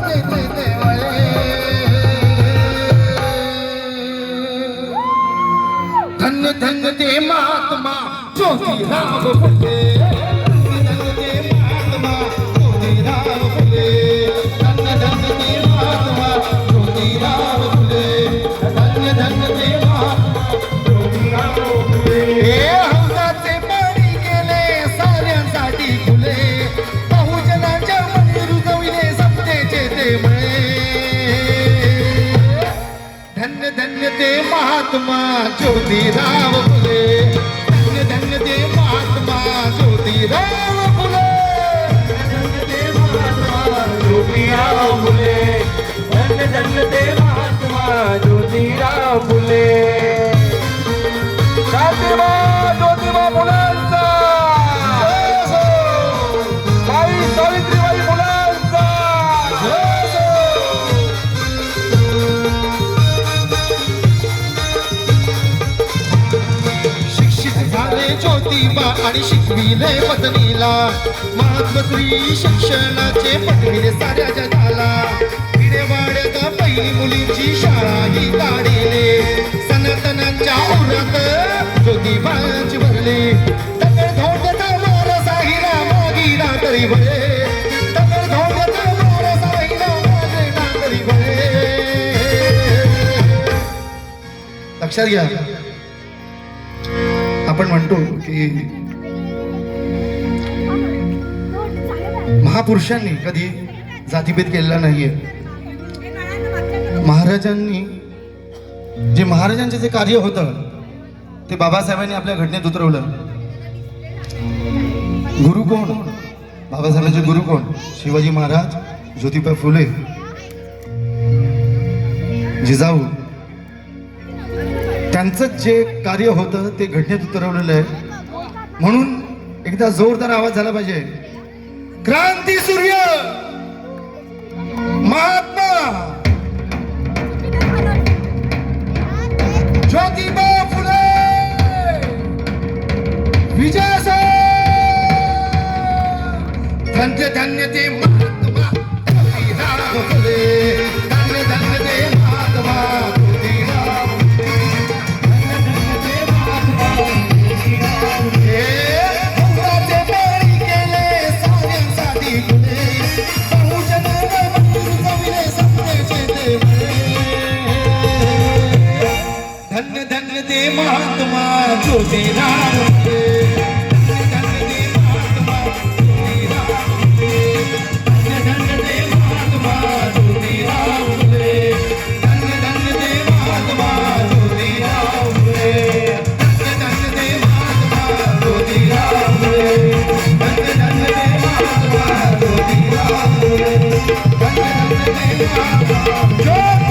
देते देवळे धन्य धन्य ते महात्मा ज्योतिराव फुले धन्य ते महात्मा ज्योतिराव फुले धन्य धन्य ते महात्मा ज्योतिराव फुले धन्य धन्य ते महात्मा ज्योतिराव फुले हे हौदाचे पाणी गेले साऱ्यांसाठी खुले बहुजनांच्या मनी रुजविले समतेचे ते मळे धन्य धन्य ते महात्मा ज्योतिराव फुले धन्य धन्य ते महात्मा ज्योतिराव फुले धन्य ते महात्मा ज्योतिराव फुले धन्य धन्य ते महात्मा ज्योतिराव फुले ज्योतिबा मुलांचा ताई सावित्रीबाई मुलांचा ज्योतिबा आणि शिकविले पत्नीला महात्मश्री शिक्षणाचे पटविले साऱ्या जगाला पिढेवाड्यात पहिली मुलींची शाळा ही काढिले सनातनांच्या ओरात ज्योतिबाची भरली दगड धोंडचा मारा साहिरा मागिरा तरी भले दगड धोंडचा मारा साहिरा मागिरा तरी भले लक्षात घ्या आपण म्हणतो की महापुरुषांनी कधी जातीभेद केलेला नाहीये महाराजांनी जे महाराजांचे जे कार्य होतं ते बाबासाहेबांनी आपल्या घटनेत उतरवलं गुरु कोण बाबासाहेबांचे गुरु कोण शिवाजी महाराज ज्योतिबा फुले जिजाऊ त्यांचं जे कार्य होतं ते घटनेत उतरवलेलं आहे म्हणून एकदा जोरदार आवाज झाला पाहिजे क्रांती सूर्य महात्मा ज्योतिबा फुले विजय धन्य धन्य ते महात्मा ज्योतिराव फुले धन्य धन्य ते महात्मा धन्य धन्य ते महात्मा ज्योतिराव फुले धन्य ते महात्मा ज्योतिराव फुले धन्य धन्य ते महात्मा ज्योतिराव फुले धन्य धन्य ते महात्मा ज्योतिराव फुले धन्य धन्य ते महात्मा ज्योतिराव फुले धन्य धन्य ते महात्मा ज्योतिराव फुले धन्य धन्य ते महात्मा